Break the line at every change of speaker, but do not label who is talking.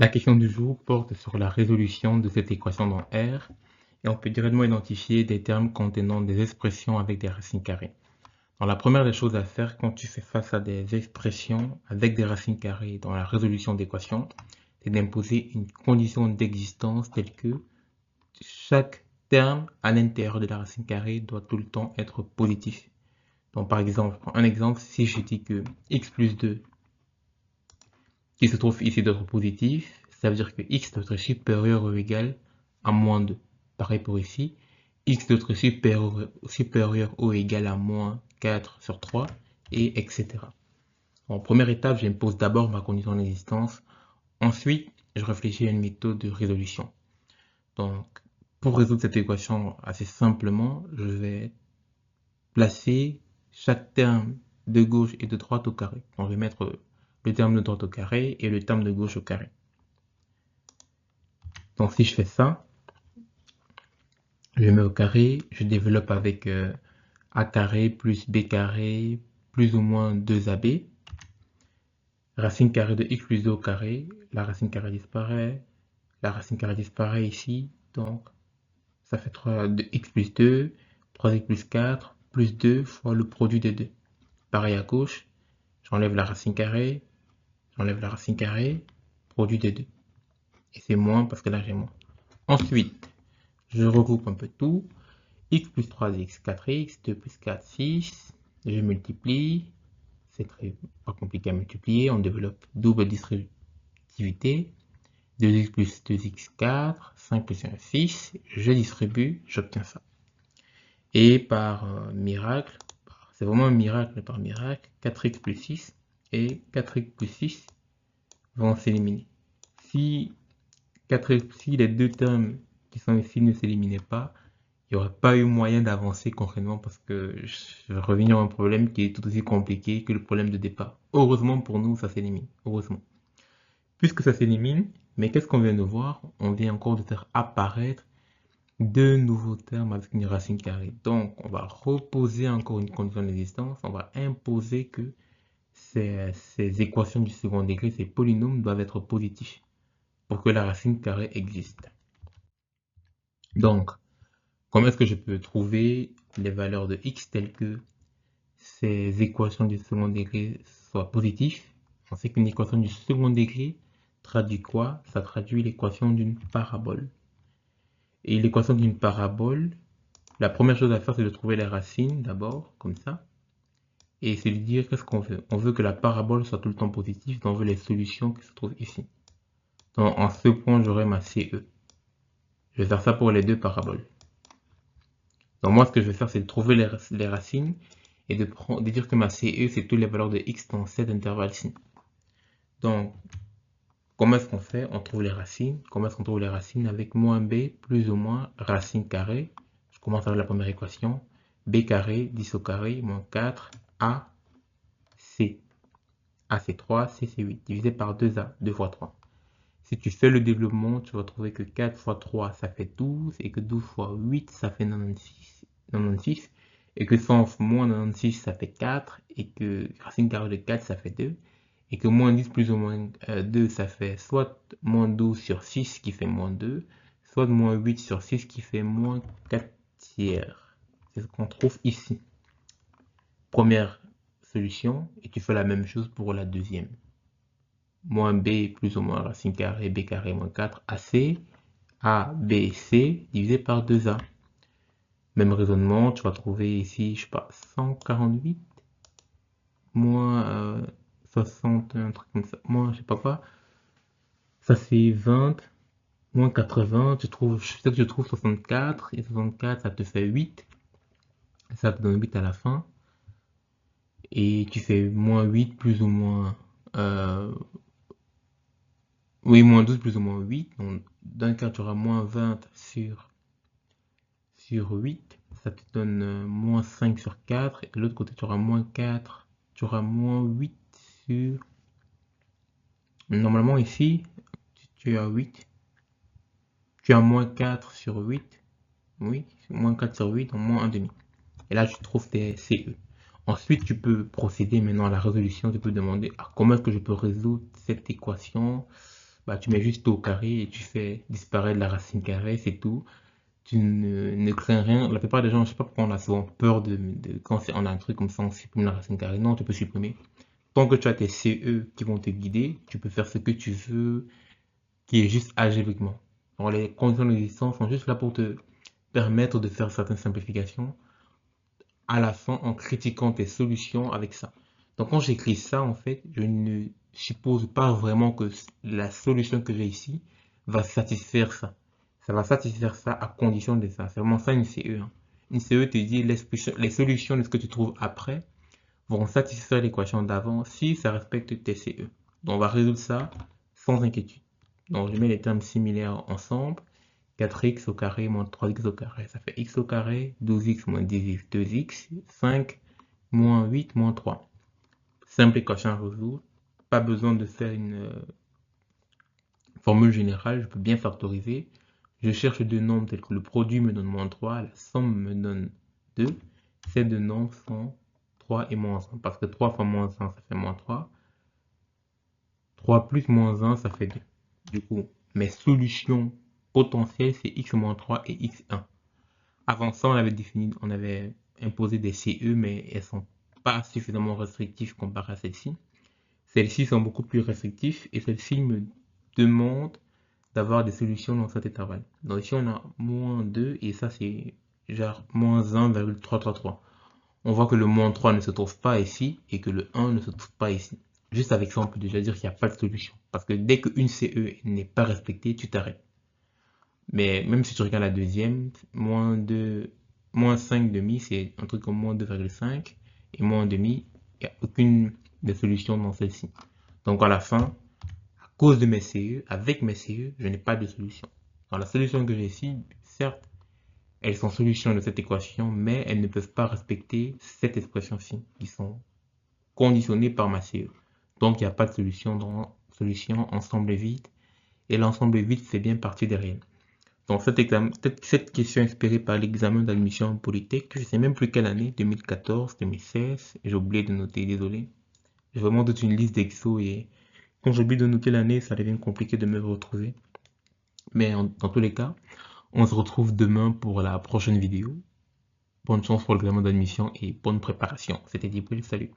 La question du jour porte sur la résolution de cette équation dans R et on peut directement identifier des termes contenant des expressions avec des racines carrées. Donc, la première des choses à faire quand tu fais face à des expressions avec des racines carrées dans la résolution d'équations, c'est d'imposer une condition d'existence telle que chaque terme à l'intérieur de la racine carrée doit tout le temps être positif. Donc par exemple, un exemple, si je dis que x plus 2 qui se trouve ici d'être positif, ça veut dire que x doit être supérieur ou égal à moins 2. Pareil pour ici, x doit être supérieur ou égal à moins 4 sur 3, et etc. En première étape, j'impose d'abord ma condition d'existence. Ensuite, je réfléchis à une méthode de résolution. Donc, pour résoudre cette équation assez simplement, je vais placer chaque terme de gauche et de droite au carré. Donc, je vais mettre le terme de droite au carré et le terme de gauche au carré. Donc si je fais ça, je mets au carré, je développe avec a carré plus b carré plus ou moins 2ab. Racine carrée de x plus 2 au carré, la racine carrée disparaît, la racine carrée disparaît ici, donc ça fait 3 de x plus 2, 3x plus 4, plus 2 fois le produit des deux. Pareil à gauche, j'enlève la racine carrée, produit des deux. Et c'est moins parce que là j'ai moins. Ensuite, je regroupe un peu tout. X plus 3x, 4x, 2 plus 4, 6. Je multiplie. C'est pas compliqué à multiplier. On développe double distributivité. 2x plus 2x, 4. 5 plus 1, 6. Je distribue, j'obtiens ça. Et par miracle, c'est vraiment un miracle par miracle, 4x plus 6 et 4x plus 6 vont s'éliminer. Si les deux termes qui sont ici ne s'éliminaient pas, il n'y aurait pas eu moyen d'avancer concrètement parce que je reviens à un problème qui est tout aussi compliqué que le problème de départ. Heureusement pour nous, ça s'élimine. Heureusement. Puisque ça s'élimine, mais qu'est-ce qu'on vient de voir? On vient encore de faire apparaître deux nouveaux termes avec une racine carrée. Donc, on va reposer encore une condition d'existence. On va imposer que ces équations du second degré, ces polynômes doivent être positifs pour que la racine carrée existe. Donc, comment est-ce que je peux trouver les valeurs de x telles que ces équations du second degré soient positives? On sait qu'une équation du second degré traduit quoi? Ça traduit l'équation d'une parabole. Et l'équation d'une parabole, la première chose à faire, c'est de trouver les racines d'abord, comme ça. Et c'est de dire qu'est-ce qu'on veut. On veut que la parabole soit tout le temps positive, donc on veut les solutions qui se trouvent ici. Donc en ce point, j'aurai ma CE. Je vais faire ça pour les deux paraboles. Donc moi, ce que je vais faire, c'est de trouver les racines et de dire que ma CE, c'est toutes les valeurs de x dans cet intervalle-ci. Donc, comment est-ce qu'on fait? On trouve les racines. Comment est-ce qu'on trouve les racines? Avec moins b plus ou moins racine carrée. Je commence avec la première équation. B carré, 10 au carré, moins 4, A, C. A, c'est 3, C, c'est 8. Divisé par 2A, 2 fois 3. Si tu fais le développement, tu vas trouver que 4 fois 3, ça fait 12, et que 12 fois 8, ça fait 96, et que 100 moins 96, ça fait 4, et que racine carrée de 4, ça fait 2, et que moins 10 plus ou moins 2, ça fait soit moins 12 sur 6 qui fait moins 2, soit moins 8 sur 6 qui fait moins 4 tiers. C'est ce qu'on trouve ici. Première solution, et tu fais la même chose pour la deuxième. Moins b plus ou moins racine carrée b carré moins 4 AC, A, B, C divisé par 2A. Même raisonnement, tu vas trouver ici, je sais pas, 148 moins 60, un truc comme ça, moins je sais pas quoi. Ça c'est 20, moins 80, je sais que je trouve 64, et 64 ça te fait 8, ça te donne 8 à la fin. Et tu fais moins 8 plus ou moins... oui, moins 12 plus ou moins 8. Donc, d'un cas, tu auras moins 20 sur 8. Ça te donne moins 5 sur 4. Et de l'autre côté, tu auras moins 4. Tu auras moins 8 sur... Normalement, ici, tu as 8. Tu as moins 4 sur 8. Oui, moins 4 sur 8, donc moins 1,5. Et là, tu trouves tes CE. Ensuite, tu peux procéder maintenant à la résolution. Tu peux demander comment est-ce que je peux résoudre cette équation. bah, tu mets juste au carré et tu fais disparaître la racine carrée, c'est tout. Tu ne crains rien. La plupart des gens, je sais pas pourquoi on a souvent peur quand on a un truc comme ça, on supprime la racine carrée. Non, tu peux supprimer. Tant que tu as tes CE qui vont te guider, tu peux faire ce que tu veux, qui est juste algébriquement. Alors, les conditions d'existence sont juste là pour te permettre de faire certaines simplifications à la fin en critiquant tes solutions avec ça. Donc quand j'écris ça, en fait, je ne suppose pas vraiment que la solution que j'ai ici va satisfaire ça. Ça va satisfaire ça à condition de ça. C'est vraiment ça une CE, hein. Une CE te dit les solutions de ce que tu trouves après vont satisfaire l'équation d'avant si ça respecte tes CE. Donc on va résoudre ça sans inquiétude. Donc je mets les termes similaires ensemble. 4x au carré moins 3x au carré, ça fait x au carré, 12x moins 10x, 2x, 5 moins 8 moins 3. Simple équation à résoudre. Pas besoin de faire une formule générale, je peux bien factoriser. Je cherche deux nombres tels que le produit me donne moins 3, la somme me donne 2. Ces deux nombres sont 3 et moins 1, parce que 3 fois moins 1, ça fait moins 3. 3 plus moins 1, ça fait 2. Du coup, mes solutions potentielles, c'est x moins 3 et x1. Avant ça, on avait imposé des CE, mais elles sont pas suffisamment restrictives comparé à celles-ci. Celles-ci sont beaucoup plus restrictives et celles-ci me demandent d'avoir des solutions dans cet intervalle. Donc ici, on a moins 2 et ça, c'est genre moins 1,333. On voit que le moins 3 ne se trouve pas ici et que le 1 ne se trouve pas ici. Juste avec ça, on peut déjà dire qu'il n'y a pas de solution. Parce que dès qu'une CE n'est pas respectée, tu t'arrêtes. Mais même si tu regardes la deuxième, moins 2, moins 5 demi, c'est un truc comme moins 2,5. Et moins demi, il n'y a aucune des solutions dans celle-ci. Donc à la fin, à cause de mes CE, avec mes CE, je n'ai pas de solution. Dans la solution que j'ai ici, certes, elles sont solutions de cette équation, mais elles ne peuvent pas respecter cette expression-ci, qui sont conditionnées par ma CE. Donc il n'y a pas de solution dans solution, ensemble vide. Et l'ensemble vide fait bien partie des réels. Donc cette question inspirée par l'examen d'admission en Polytech, je ne sais même plus quelle année, 2014, 2016, j'ai oublié de noter, désolé. J'ai vraiment toute une liste d'exos et quand j'oublie de noter l'année, ça devient compliqué de me retrouver. Mais dans tous les cas, on se retrouve demain pour la prochaine vidéo. Bonne chance pour l'examen d'admission et bonne préparation. C'était Dibril, salut.